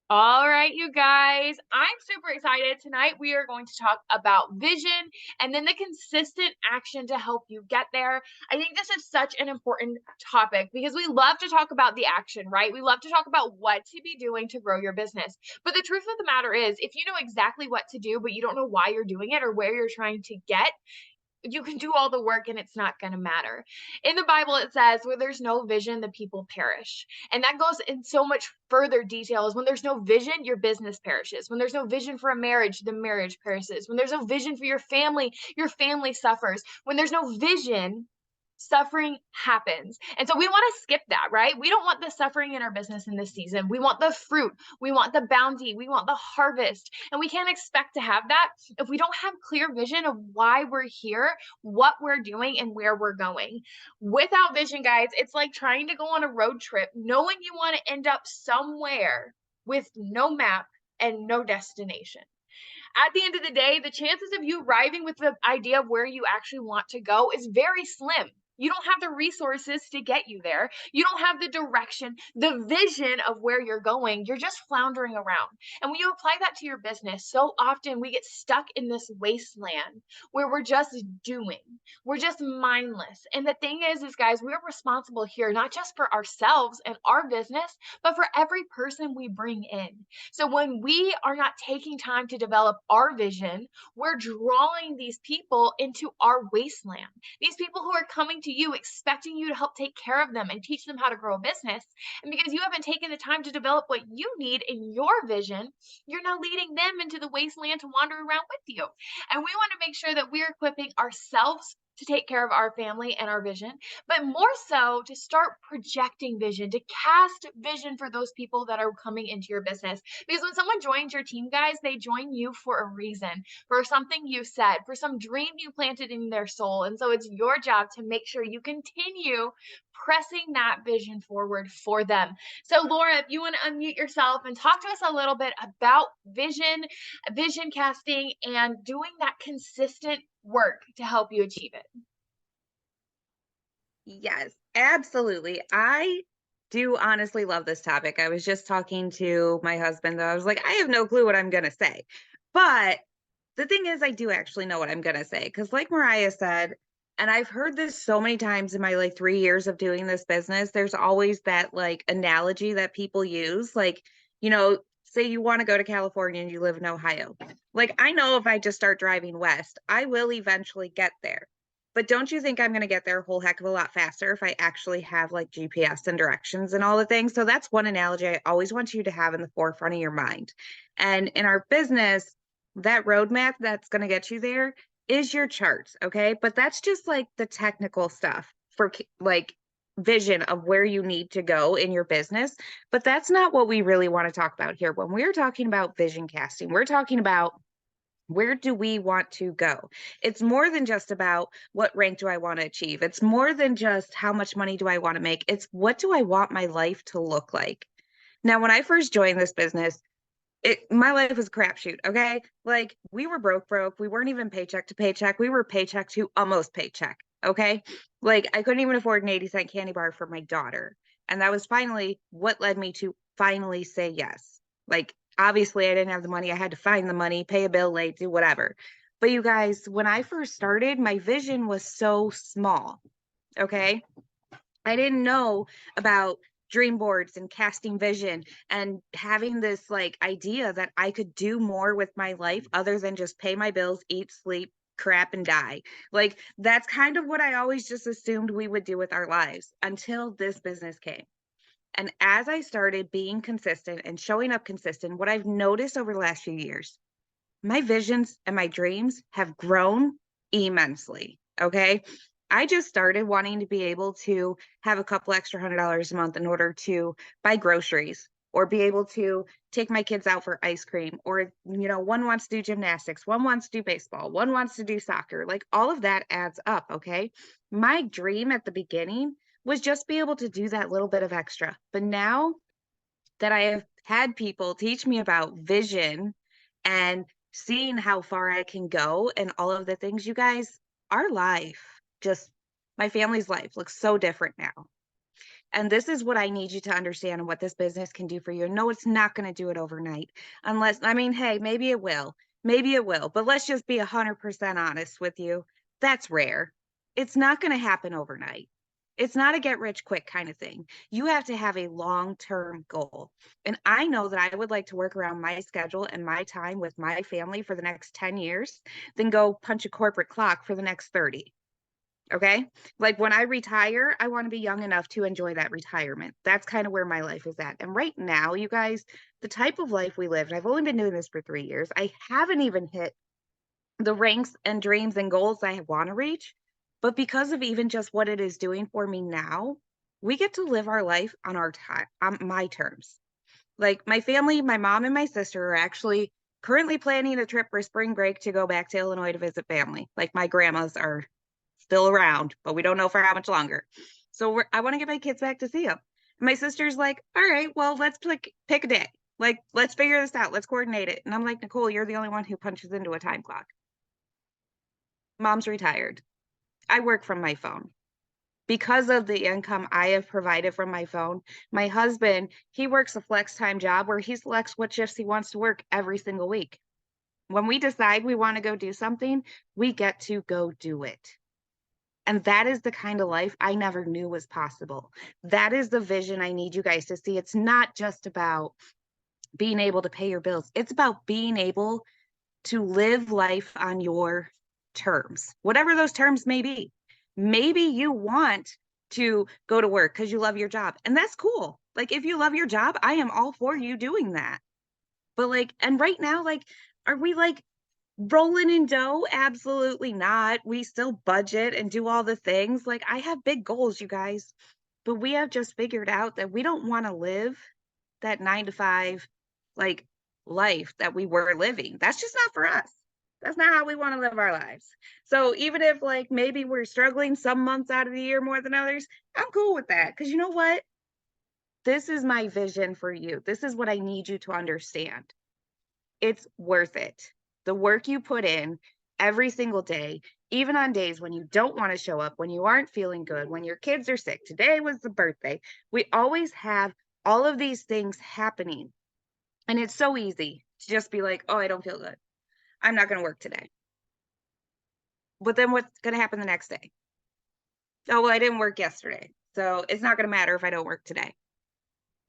All right, you guys, I'm super excited. Tonight, we are going to talk about vision and then the consistent action to help you get there. I think this is such an important topic because we love to talk about the action, right? We love to talk about what to be doing to grow your business. But the truth of the matter is, if you know exactly what to do, but you don't know why you're doing it or where you're trying to get, you can do all the work and it's not going to matter. In the Bible, it says, where there's no vision, the people perish. And that goes in so much further details. When there's no vision, your business perishes. When there's no vision for a marriage, the marriage perishes. When there's no vision for your family suffers. When there's no vision, suffering happens. And so we want to skip that, right? We don't want the suffering in our business in this season. We want the fruit, we want the bounty, we want the harvest. And we can't expect to have that if we don't have clear vision of why we're here, what we're doing, and where we're going. Without vision, guys, it's like trying to go on a road trip, knowing you want to end up somewhere with no map and no destination. At the end of the day, the chances of you arriving with the idea of where you actually want to go is very slim. You don't have the resources to get you there. You don't have the direction, the vision of where you're going. You're just floundering around. And when you apply that to your business, so often we get stuck in this wasteland where we're just doing. We're just mindless. And the thing is guys, we're responsible here not just for ourselves and our business, but for every person we bring in. So when we are not taking time to develop our vision, we're drawing these people into our wasteland. These people who are coming to you expecting you to help take care of them and teach them how to grow a business. And because you haven't taken the time to develop what you need in your vision, you're now leading them into the wasteland to wander around with you. And we want to make sure that we're equipping ourselves to take care of our family and our vision, but more so to start projecting vision, to cast vision for those people that are coming into your business. Because when someone joins your team, guys, they join you for a reason, for something you said, for some dream you planted in their soul. And so it's your job to make sure you continue pressing that vision forward for them. So, Laura, if you want to unmute yourself and talk to us a little bit about vision casting, and doing that consistent work to help you achieve it. Yes, absolutely. I do honestly love this topic. I was just talking to my husband, though. I was like, I have no clue what I'm going to say. But the thing is, I do actually know what I'm going to say. Because, like Mariah said, and I've heard this so many times in my like 3 years of doing this business, there's always that like analogy that people use. Like, say you want to go to California and you live in Ohio. Like, I know if I just start driving west, I will eventually get there. But don't you think I'm going to get there a whole heck of a lot faster if I actually have like GPS and directions and all the things? So that's one analogy I always want you to have in the forefront of your mind. And in our business, that roadmap that's going to get you there is your charts. Okay. But that's just like the technical stuff for like vision of where you need to go in your business. But that's not what we really want to talk about here. When we're talking about vision casting, we're talking about where do we want to go? It's more than just about what rank do I want to achieve. It's more than just how much money do I want to make. It's what do I want my life to look like? Now, when I first joined this business, my life was a crapshoot. Okay. Like we were broke. We weren't even paycheck to paycheck. We were paycheck to almost paycheck. Okay. Like I couldn't even afford an 80-cent candy bar for my daughter. And that was finally what led me to finally say yes. Like obviously I didn't have the money. I had to find the money, pay a bill late, do whatever. But you guys, when I first started, my vision was so small. Okay. I didn't know about dream boards and casting vision and having this like idea that I could do more with my life other than just pay my bills, eat, sleep, crap, and die. Like that's kind of what I always just assumed we would do with our lives until this business came. And as I started being consistent and showing up consistent, what I've noticed over the last few years, my visions and my dreams have grown immensely. Okay. I just started wanting to be able to have a couple extra $100 a month in order to buy groceries or be able to take my kids out for ice cream or, one wants to do gymnastics, one wants to do baseball, one wants to do soccer. Like all of that adds up. Okay. My dream at the beginning was just be able to do that little bit of extra. But now that I have had people teach me about vision and seeing how far I can go and all of the things, you guys, our life, just my family's life looks so different now. And this is what I need you to understand and what this business can do for you. No, it's not going to do it overnight. Unless, I mean, hey, maybe it will. Maybe it will. But let's just be 100% honest with you. That's rare. It's not going to happen overnight. It's not a get rich quick kind of thing. You have to have a long-term goal. And I know that I would like to work around my schedule and my time with my family for the next 10 years, then go punch a corporate clock for the next 30. Okay. Like when I retire, I want to be young enough to enjoy that retirement. That's kind of where my life is at. And right now, you guys, the type of life we live, and I've only been doing this for 3 years, I haven't even hit the ranks and dreams and goals I want to reach. But because of even just what it is doing for me now, we get to live our life on our time, on my terms. Like my family, my mom and my sister are actually currently planning a trip for spring break to go back to Illinois to visit family. Like my grandmas are still around, but we don't know for how much longer. So I want to get my kids back to see them. And my sister's like, all right, well, let's pick a day. Like, let's figure this out. Let's coordinate it. And I'm like, Nicole, you're the only one who punches into a time clock. Mom's retired. I work from my phone. Because of the income I have provided from my phone, my husband, he works a flex time job where he selects what shifts he wants to work every single week. When we decide we want to go do something, we get to go do it. And that is the kind of life I never knew was possible. That is the vision I need you guys to see. It's not just about being able to pay your bills. It's about being able to live life on your terms, whatever those terms may be. Maybe you want to go to work because you love your job, and that's cool. Like, if you love your job, I am all for you doing that. But like, and right now, like, are we like rolling in dough? Absolutely not. We still budget and do all the things. Like, I have big goals, you guys, but we have just figured out that we don't want to live that 9 to 5 like life that we were living. That's just not for us. That's not how we want to live our lives. So even if like maybe we're struggling some months out of the year more than others, I'm cool with that. Because you know what? This is my vision for you. This is what I need you to understand. It's worth it. The work you put in every single day, even on days when you don't want to show up, when you aren't feeling good, when your kids are sick. Today was the birthday. We always have all of these things happening. And it's so easy to just be like, oh, I don't feel good. I'm not going to work today. But then what's going to happen the next day? Oh, well, I didn't work yesterday. So it's not going to matter if I don't work today.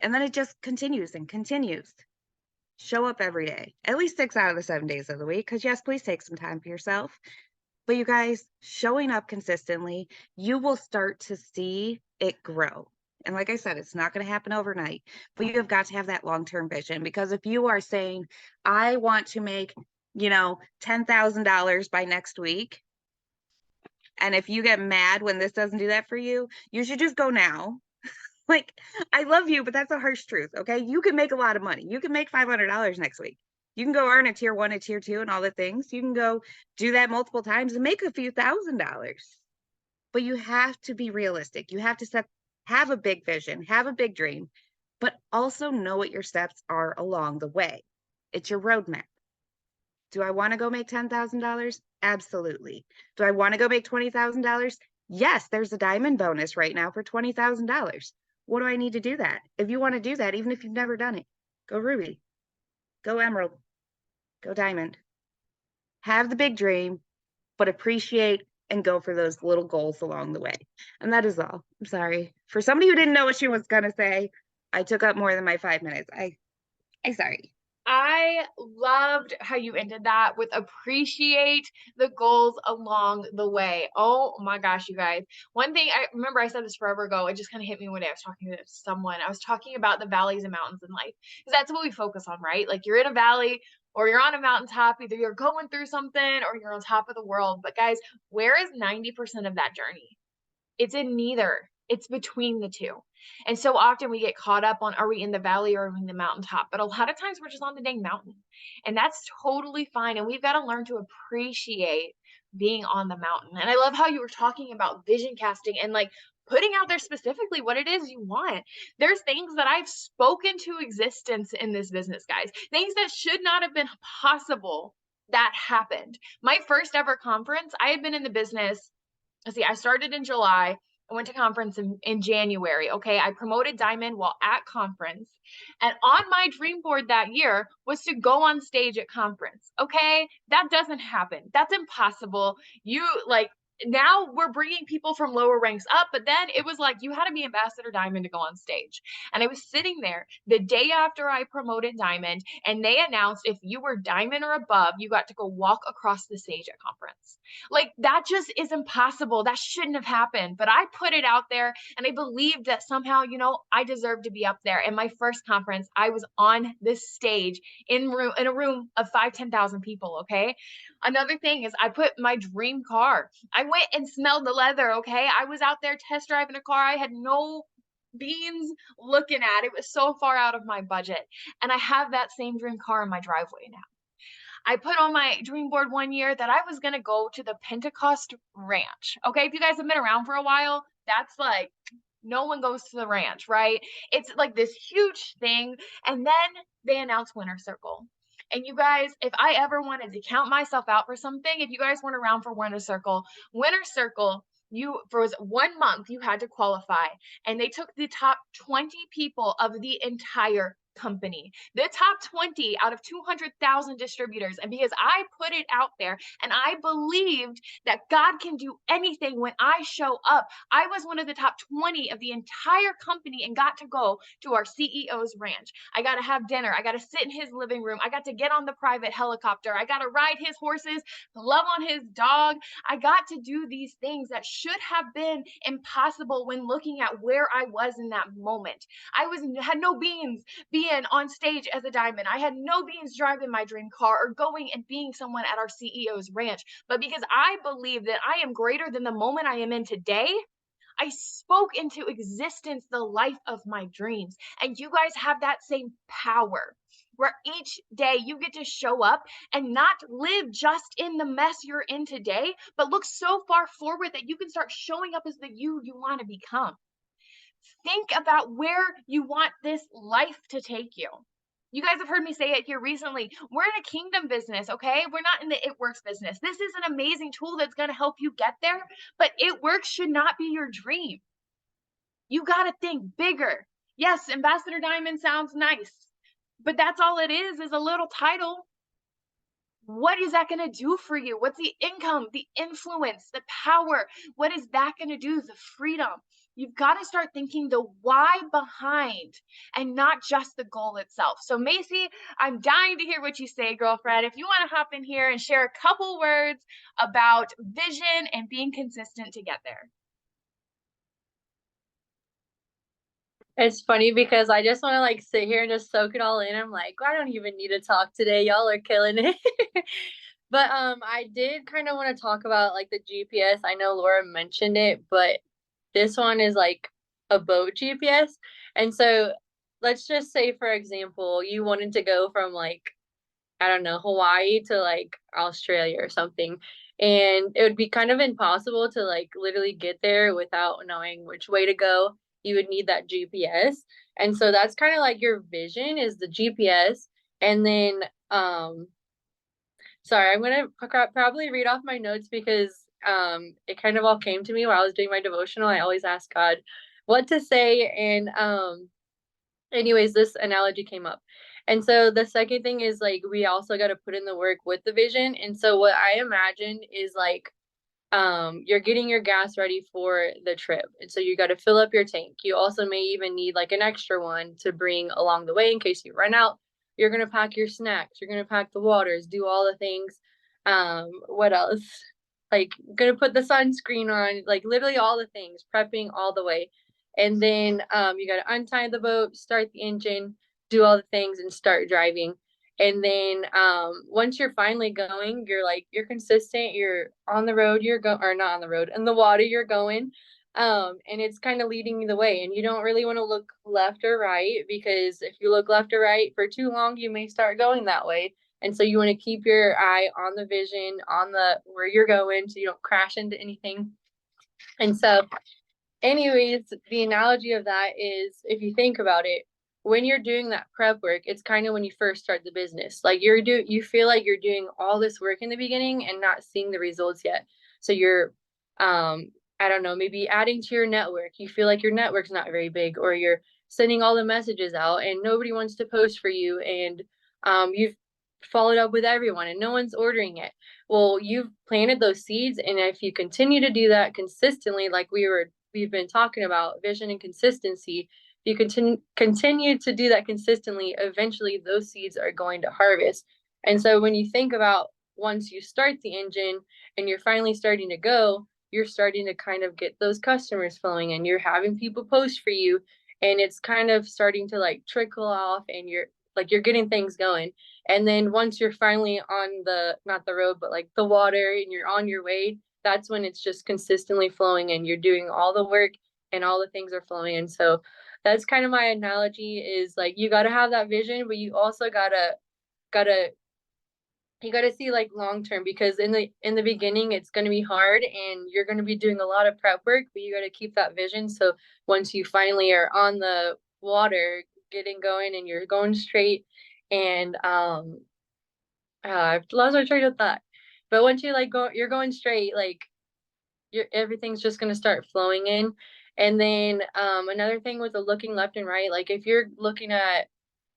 And then it just continues and continues. Show up every day, at least 6 out of the 7 days of the week. Because yes, please take some time for yourself. But you guys, showing up consistently, you will start to see it grow. And like I said, it's not going to happen overnight, but you have got to have that long-term vision. Because if you are saying, I want to make, $10,000 by next week, and if you get mad when this doesn't do that for you, you should just go now. Like, I love you, but that's a harsh truth. Okay. You can make a lot of money. You can make $500 next week. You can go earn a tier 1, a tier 2, and all the things. You can go do that multiple times and make a few $1,000s. But you have to be realistic. You have to have a big vision, have a big dream, but also know what your steps are along the way. It's your roadmap. Do I want to go make $10,000? Absolutely. Do I want to go make $20,000? Yes, there's a diamond bonus right now for $20,000. What do I need to do that? If you want to do that, even if you've never done it, go ruby, go emerald, go diamond. Have the big dream, but appreciate and go for those little goals along the way. And that is all. I'm sorry. For somebody who didn't know what she was going to say, I took up more than my 5 minutes. I'm sorry. I loved how you ended that with appreciate the goals along the way. Oh my gosh, you guys. One thing I remember I said this forever ago, it just kind of hit me one day. I was talking to someone. I was talking about the valleys and mountains in life because that's what we focus on, right? Like you're in a valley or you're on a mountaintop, either you're going through something or you're on top of the world. But guys, where is 90% of that journey? It's in neither. It's between the two. And so often we get caught up on, are we in the valley or are we in the mountaintop? But a lot of times we're just on the dang mountain. And that's totally fine. And we've got to learn to appreciate being on the mountain. And I love how you were talking about vision casting and like putting out there specifically what it is you want. There's things that I've spoken to existence in this business, guys, things that should not have been possible that happened. My first ever conference, I had been in the business. See, I started in July. I went to conference in January. Okay. I promoted diamond while at conference. And on my dream board that year was to go on stage at conference. Okay. That doesn't happen. That's impossible. You like, now we're bringing people from lower ranks up, but then it was like you had to be ambassador diamond to go on stage. And I was sitting there the day after I promoted diamond, and they announced if you were diamond or above, you got to go walk across the stage at conference. Like that just is impossible. That shouldn't have happened. But I put it out there and I believed that somehow, I deserved to be up there. And my first conference, I was on this stage in a room of 10,000 people. Okay. Another thing is I put my dream car. I went and smelled the leather. Okay. I was out there test driving a car. I had no beans looking at it. It was so far out of my budget. And I have that same dream car in my driveway now. I put on my dream board one year that I was going to go to the Pentecost Ranch. Okay. If you guys have been around for a while, that's like, no one goes to the ranch, right? It's like this huge thing. And then they announced Winter Circle. And you guys, if I ever wanted to count myself out for something, if you guys weren't around for Winter Circle, you for was 1 month you had to qualify, and they took the top 20 people of the entire company, the top 20 out of 200,000 distributors. And because I put it out there and I believed that God can do anything when I show up, I was one of the top 20 of the entire company and got to go to our CEO's ranch. I got to have dinner. I got to sit in his living room. I got to get on the private helicopter. I got to ride his horses, love on his dog. I got to do these things that should have been impossible when looking at where I was in that moment. Had no beans being on stage as a diamond. I had no beans driving my dream car or going and being someone at our CEO's ranch. But because I believe that I am greater than the moment I am in today, I spoke into existence the life of my dreams. And you guys have that same power where each day you get to show up and not live just in the mess you're in today, but look so far forward that you can start showing up as the you want to become. Think about where you want this life to take you. You guys have heard me say it here recently. We're in a kingdom business, okay? We're not in the It Works business. This is an amazing tool that's going to help you get there, but It Works should not be your dream. You got to think bigger. Yes, Ambassador Diamond sounds nice, but that's all it is a little title. What is that going to do for you? What's the income, the influence, the power? What is that going to do? The freedom. You've got to start thinking the why behind and not just the goal itself. So Macy, I'm dying to hear what you say, girlfriend. If you want to hop in here and share a couple words about vision and being consistent to get there. It's funny because I just want to like sit here and just soak it all in. I'm like, I don't even need to talk today. Y'all are killing it. But I did kind of want to talk about like the GPS. I know Laura mentioned it, but this one is like a boat GPS. And so let's just say, for example, you wanted to go from like, I don't know, Hawaii to like Australia or something. And it would be kind of impossible to like literally get there without knowing which way to go. You would need that GPS. And so that's kind of like your vision is the GPS. And then, sorry, I'm going to probably read off my notes because it kind of all came to me while I was doing my devotional. I always ask God what to say. And anyways, this analogy came up. And so the second thing is like we also got to put in the work with the vision. And so what I imagine is like you're getting your gas ready for the trip. And so you got to fill up your tank. You also may even need like an extra one to bring along the way in case you run out. You're going to pack your snacks. You're going to pack the waters, do all the things. What else? Like going to put the sunscreen on, like literally all the things, prepping all the way. And then you got to untie the boat, start the engine, do all the things and start driving. And then once you're finally going, you're consistent, you're on the road, or not on the road, in the water you're going. And it's kind of leading you the way. And you don't really want to look left or right because if you look left or right for too long, you may start going that way. And so you want to keep your eye on the vision, on the where you're going so you don't crash into anything. And so anyways, the analogy of that is if you think about it, when you're doing that prep work, it's kind of when you first start the business. Like you feel like you're doing all this work in the beginning and not seeing the results yet. So you're I don't know, maybe adding to your network. You feel like your network's not very big, or you're sending all the messages out and nobody wants to post for you, and you've followed up with everyone and no one's ordering it. Well, you've planted those seeds, and if you continue to do that consistently, like we've been talking about vision and consistency, if you continue to do that consistently, eventually those seeds are going to harvest. And so when you think about, once you start the engine and you're finally starting to go, you're starting to kind of get those customers flowing, and you're having people post for you, and it's kind of starting to like trickle off, and you're getting things going. And then once you're finally on the, not the road, but like the water, and you're on your way, that's when it's just consistently flowing and you're doing all the work and all the things are flowing. And so that's kind of my analogy, is like you got to have that vision, but you also gotta you got to see like long term, because in the beginning it's going to be hard and you're going to be doing a lot of prep work, but you got to keep that vision. So once you finally are on the water getting going and you're going straight, and I've lost my train of thought, but once you like you're going straight, like everything's just going to start flowing in. And then another thing with the looking left and right, like if you're looking at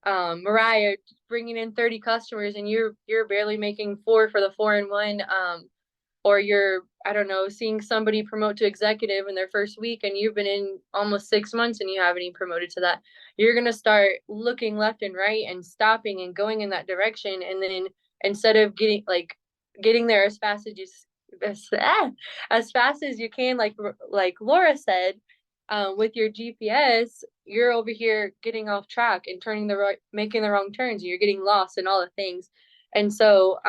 Mariah bringing in 30 customers and you're barely making 4 for the 4-in-1, or you're, I don't know, seeing somebody promote to executive in their first week and you've been in almost 6 months and you haven't even promoted to that, you're going to start looking left and right and stopping and going in that direction. And then instead of getting there as fast as as fast as you can, like Laura said, with your GPS, you're over here getting off track and making the wrong turns. You're getting lost in all the things. And so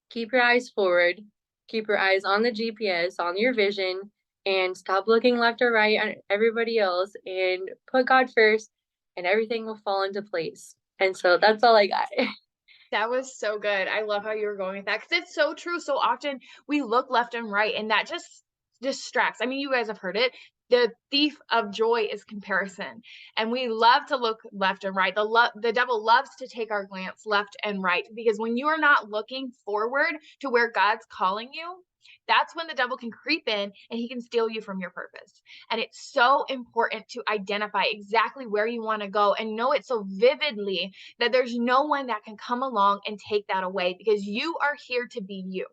keep your eyes forward, keep your eyes on the GPS, on your vision, and stop looking left or right on everybody else, and put God first, and everything will fall into place. And so that's all I got. That was so good. I love how you were going with that, because it's so true. So often we look left and right, and that just distracts. I mean, you guys have heard it. The thief of joy is comparison. And we love to look left and right. The devil loves to take our glance left and right, because when you are not looking forward to where God's calling you, that's when the devil can creep in and he can steal you from your purpose. And it's so important to identify exactly where you want to go and know it so vividly that there's no one that can come along and take that away, because you are here to be you.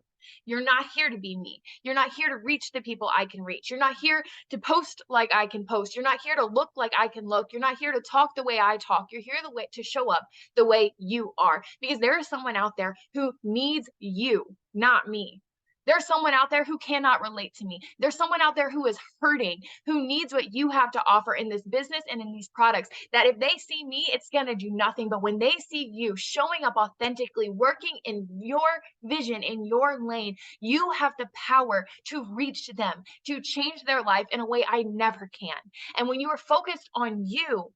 You're not here to be me. You're not here to reach the people I can reach. You're not here to post like I can post. You're not here to look like I can look. You're not here to talk the way I talk. You're here to show up the way you are, because there is someone out there who needs you, not me. There's someone out there who cannot relate to me. There's someone out there who is hurting, who needs what you have to offer in this business and in these products, that if they see me, it's going to do nothing. But when they see you showing up authentically, working in your vision, in your lane, you have the power to reach them, to change their life in a way I never can. And when you are focused on you,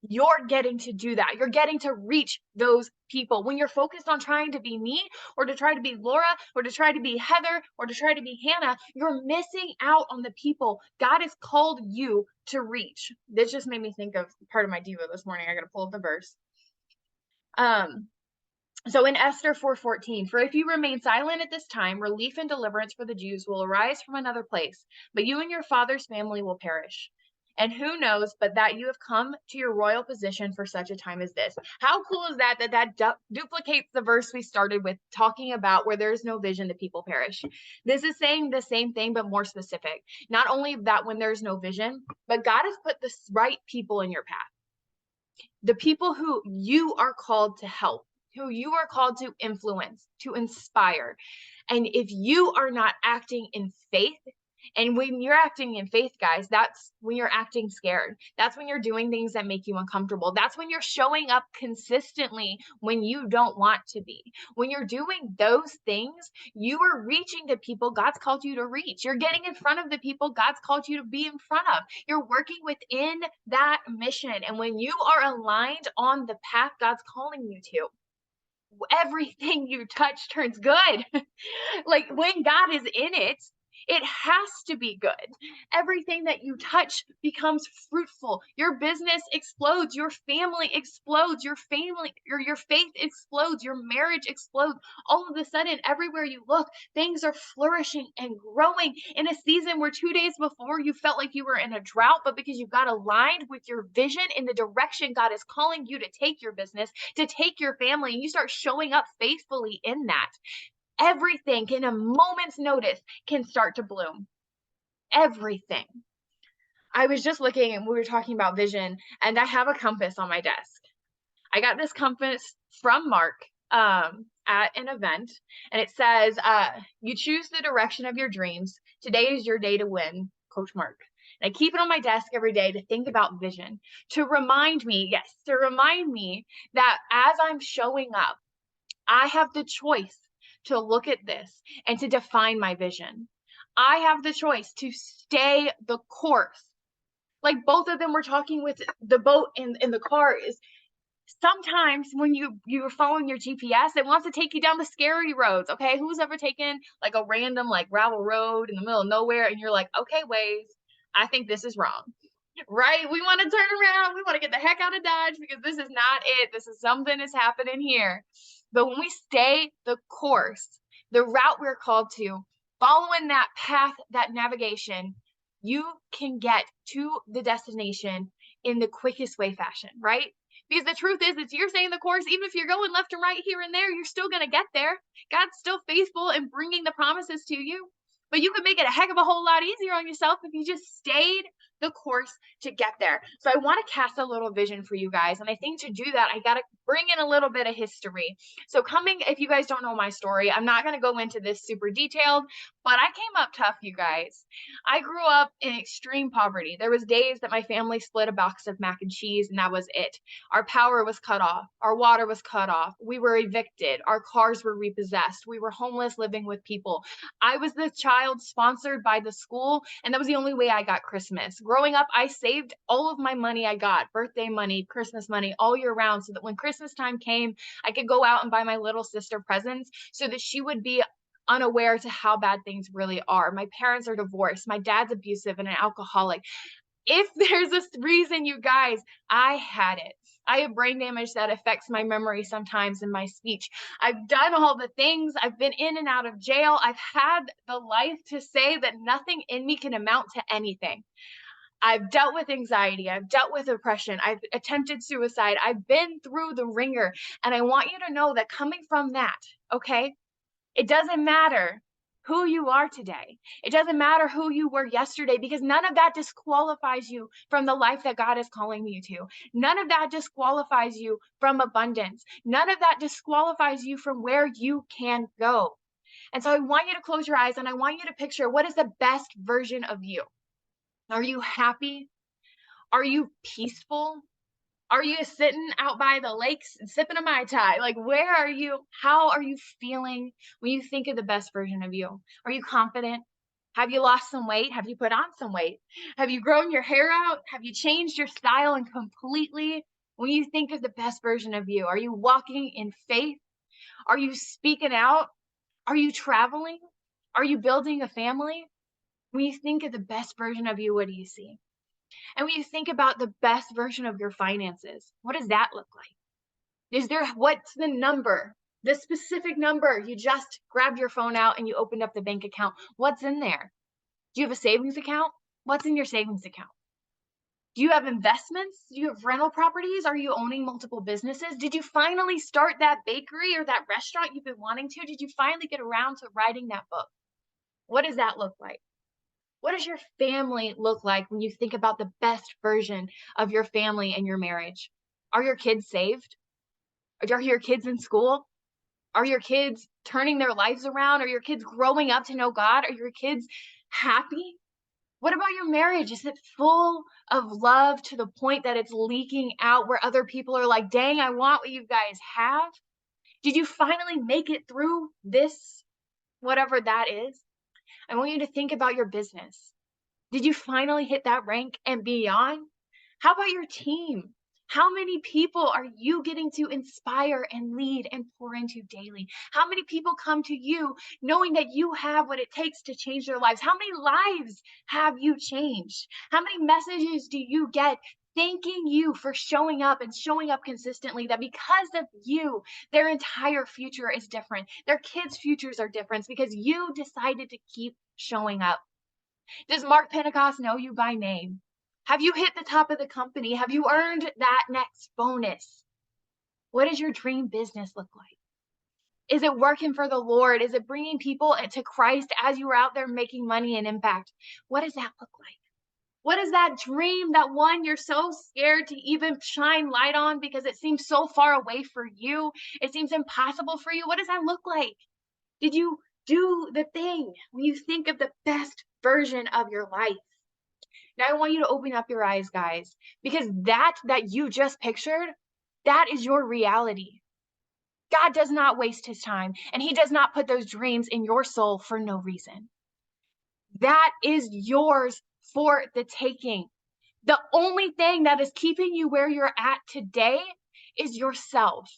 you're getting to do that. You're getting to reach those people. When you're focused on trying to be me, or to try to be Laura, or to try to be Heather, or to try to be Hannah, you're missing out on the people God has called you to reach. This just made me think of part of my Devo this morning. I got to pull up the verse. So in Esther 4:14, for if you remain silent at this time, relief and deliverance for the Jews will arise from another place, but you and your father's family will perish. And who knows but that you have come to your royal position for such a time as this. How cool is that duplicates the verse we started with, talking about where there's no vision, the people perish. This is saying the same thing, but more specific. Not only that, when there's no vision, but God has put the right people in your path. The people who you are called to help, who you are called to influence, to inspire. And if you are not acting in faith, and when you're acting in faith, guys, that's when you're acting scared. That's when you're doing things that make you uncomfortable. That's when you're showing up consistently when you don't want to be. When you're doing those things, you are reaching the people God's called you to reach. You're getting in front of the people God's called you to be in front of. You're working within that mission. And when you are aligned on the path God's calling you to, everything you touch turns good. Like when God is in it, It has to be good. Everything that you touch becomes fruitful. Your business explodes, your family explodes, your faith explodes, your marriage explodes. All of a sudden, everywhere you look, things are flourishing and growing in a season where 2 days before you felt like you were in a drought, but because you got aligned with your vision in the direction God is calling you to take your business, to take your family, and you start showing up faithfully in that, everything in a moment's notice can start to bloom. Everything. I was just looking and we were talking about vision, and I have a compass on my desk. I got this compass from Mark at an event, and it says, you choose the direction of your dreams. Today is your day to win, Coach Mark. And I keep it on my desk every day to think about vision, to remind me that as I'm showing up, I have the choice to look at this and to define my vision. I have the choice to stay the course. Like both of them were talking with the boat in the car, is sometimes when you're following your GPS, it wants to take you down the scary roads. Okay, who's ever taken like a random like gravel road in the middle of nowhere and you're like, okay, Waze, I think this is wrong, right? We want to turn around, we want to get the heck out of Dodge because this is not it. This is something is happening here. But when we stay the course, the route we're called to, following that path, that navigation, you can get to the destination in the quickest way fashion, right? Because the truth is, it's you're staying the course. Even if you're going left and right here and there, you're still going to get there. God's still faithful in bringing the promises to you. But you can make it a heck of a whole lot easier on yourself if you just stayed the course to get there. So I want to cast a little vision for you guys. And I think to do that, I got to bring in a little bit of history. So if you guys don't know my story, I'm not going to go into this super detailed, but I came up tough, you guys. I grew up in extreme poverty. There was days that my family split a box of mac and cheese, and that was it. Our power was cut off. Our water was cut off. We were evicted. Our cars were repossessed. We were homeless, living with people. I was the child sponsored by the school, and that was the only way I got Christmas. Growing up, I saved all of my money I got, birthday money, Christmas money, all year round, so that when Christmas time came, I could go out and buy my little sister presents so that she would be unaware to how bad things really are. My parents are divorced. My dad's abusive and an alcoholic. If there's a reason, you guys, I had it. I have brain damage that affects my memory sometimes and my speech. I've done all the things. I've been in and out of jail. I've had the life to say that nothing in me can amount to anything. I've dealt with anxiety. I've dealt with oppression. I've attempted suicide. I've been through the ringer. And I want you to know that coming from that, okay, it doesn't matter who you are today. It doesn't matter who you were yesterday, because none of that disqualifies you from the life that God is calling you to. None of that disqualifies you from abundance. None of that disqualifies you from where you can go. And so I want you to close your eyes and I want you to picture, what is the best version of you? Are you happy? Are you peaceful? Are you sitting out by the lakes and sipping a Mai Tai? Like, where are you? How are you feeling when you think of the best version of you? Are you confident? Have you lost some weight? Have you put on some weight? Have you grown your hair out? Have you changed your style and completely? When you think of the best version of you, are you walking in faith? Are you speaking out? Are you traveling? Are you building a family? When you think of the best version of you, what do you see? And when you think about the best version of your finances, what does that look like? What's the number? The specific number. You just grabbed your phone out and you opened up the bank account. What's in there? Do you have a savings account? What's in your savings account? Do you have investments? Do you have rental properties? Are you owning multiple businesses? Did you finally start that bakery or that restaurant you've been wanting to? Did you finally get around to writing that book? What does that look like? What does your family look like when you think about the best version of your family and your marriage? Are your kids saved? Are your kids in school? Are your kids turning their lives around? Are your kids growing up to know God? Are your kids happy? What about your marriage? Is it full of love to the point that it's leaking out where other people are like, dang, I want what you guys have? Did you finally make it through this, whatever that is? I want you to think about your business. Did you finally hit that rank and beyond? How about your team? How many people are you getting to inspire and lead and pour into daily? How many people come to you knowing that you have what it takes to change their lives? How many lives have you changed? How many messages do you get thanking you for showing up and showing up consistently, that because of you, their entire future is different. Their kids' futures are different because you decided to keep showing up. Does Mark Pentecost know you by name? Have you hit the top of the company? Have you earned that next bonus? What does your dream business look like? Is it working for the Lord? Is it bringing people to Christ as you are out there making money and impact? What does that look like? What is that dream, that one you're so scared to even shine light on because it seems so far away for you? It seems impossible for you. What does that look like? Did you do the thing when you think of the best version of your life? Now I want you to open up your eyes, guys, because that you just pictured, that is your reality. God does not waste his time, and he does not put those dreams in your soul for no reason. That is yours for the taking. The only thing that is keeping you where you're at today is yourself.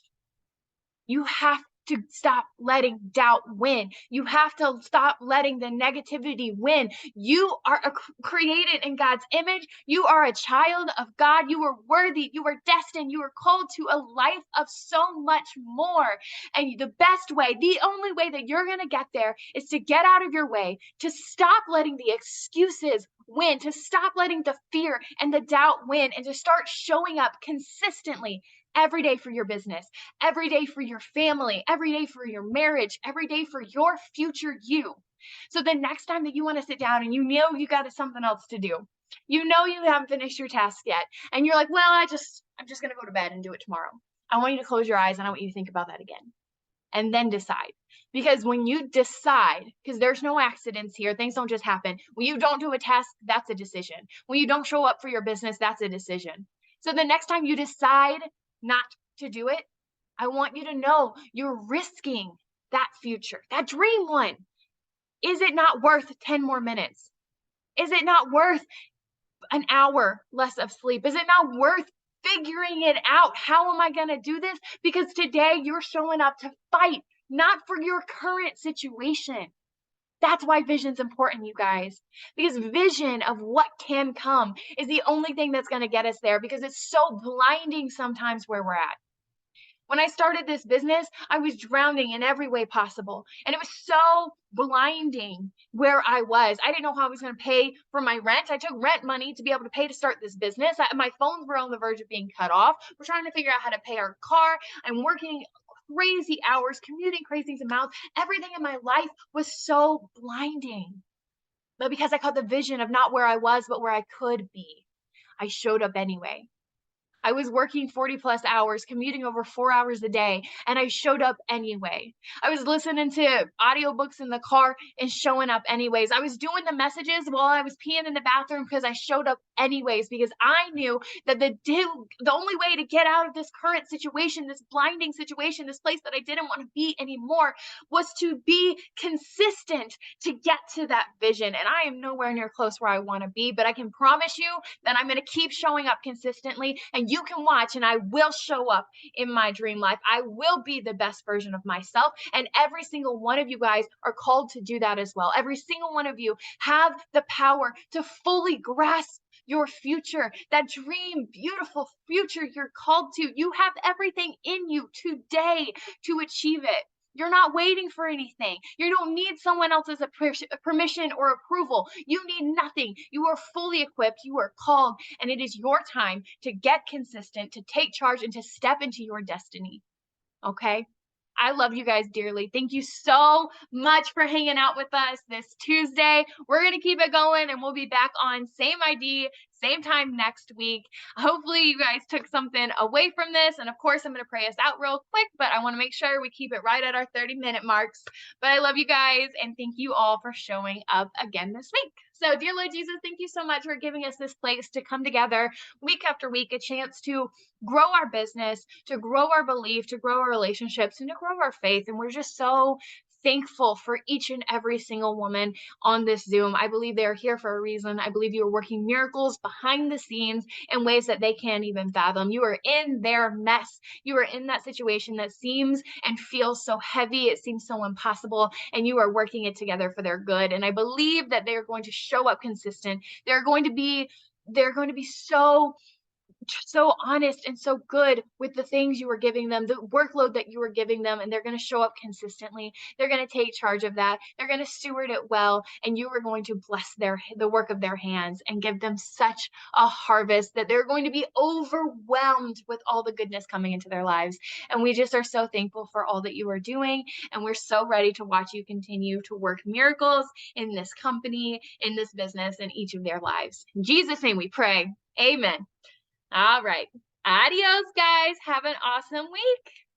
You have to stop letting doubt win. You have to stop letting the negativity win. You are created in God's image. You are a child of God. You are worthy. You are destined. You are called to a life of so much more. And the best way, the only way that you're going to get there is to get out of your way, to stop letting the excuses win, to stop letting the fear and the doubt win, and to start showing up consistently every day for your business, every day for your family, every day for your marriage, every day for your future you. So the next time that you want to sit down and you know you got something else to do, you know you haven't finished your task yet, and you're like, well, I'm just going to go to bed and do it tomorrow. I want you to close your eyes and I want you to think about that again. And then decide. Because when you decide, because there's no accidents here, things don't just happen. When you don't do a task, that's a decision. When you don't show up for your business, that's a decision. So the next time you decide not to do it, I want you to know you're risking that future, that dream one. Is it not worth 10 more minutes? Is it not worth an hour less of sleep? Is it not worth figuring it out? How am I going to do this? Because today you're showing up to fight, not for your current situation. That's why vision's important, you guys, because vision of what can come is the only thing that's going to get us there, because it's so blinding sometimes where we're at. When I started this business, I was drowning in every way possible. And it was so blinding where I was. I didn't know how I was going to pay for my rent. I took rent money to be able to pay to start this business. My phones were on the verge of being cut off. We're trying to figure out how to pay our car. I'm working crazy hours, commuting crazy amounts. Everything in my life was so blinding. But because I caught the vision of not where I was, but where I could be, I showed up anyway. I was working 40 plus hours, commuting over 4 hours a day, and I showed up anyway. I was listening to audiobooks in the car and showing up anyways. I was doing the messages while I was peeing in the bathroom because I showed up anyways, because I knew that the only way to get out of this current situation, this blinding situation, this place that I didn't want to be anymore, was to be consistent to get to that vision. And I am nowhere near close where I want to be, but I can promise you that I'm going to keep showing up consistently, and you can watch, and I will show up in my dream life. I will be the best version of myself. And every single one of you guys are called to do that as well. Every single one of you have the power to fully grasp your future, that dream, beautiful future you're called to. You have everything in you today to achieve it. You're not waiting for anything. You don't need someone else's permission or approval. You need nothing. You are fully equipped. You are called, and it is your time to get consistent, to take charge, and to step into your destiny. Okay? I love you guys dearly. Thank you so much for hanging out with us this Tuesday. We're going to keep it going, and we'll be back on same ID, same time next week. Hopefully you guys took something away from this. And of course, I'm going to pray us out real quick, but I want to make sure we keep it right at our 30-minute marks. But I love you guys, and thank you all for showing up again this week. So dear Lord Jesus, thank you so much for giving us this place to come together week after week, a chance to grow our business, to grow our belief, to grow our relationships, and to grow our faith. And we're just so thankful for each and every single woman on this Zoom. I believe they are here for a reason. I believe you are working miracles behind the scenes in ways that they can't even fathom. You are in their mess. You are in that situation that seems and feels so heavy. It seems so impossible, and you are working it together for their good. And I believe that they are going to show up consistent. They're going to be so honest and so good with the things you were giving them, the workload that you were giving them, and they're going to show up consistently. They're going to take charge of that. They're going to steward it well, and you are going to bless the work of their hands and give them such a harvest that they're going to be overwhelmed with all the goodness coming into their lives. And we just are so thankful for all that you are doing, and we're so ready to watch you continue to work miracles in this company, in this business, in each of their lives. In Jesus' name we pray. Amen. All right. Adios, guys. Have an awesome week.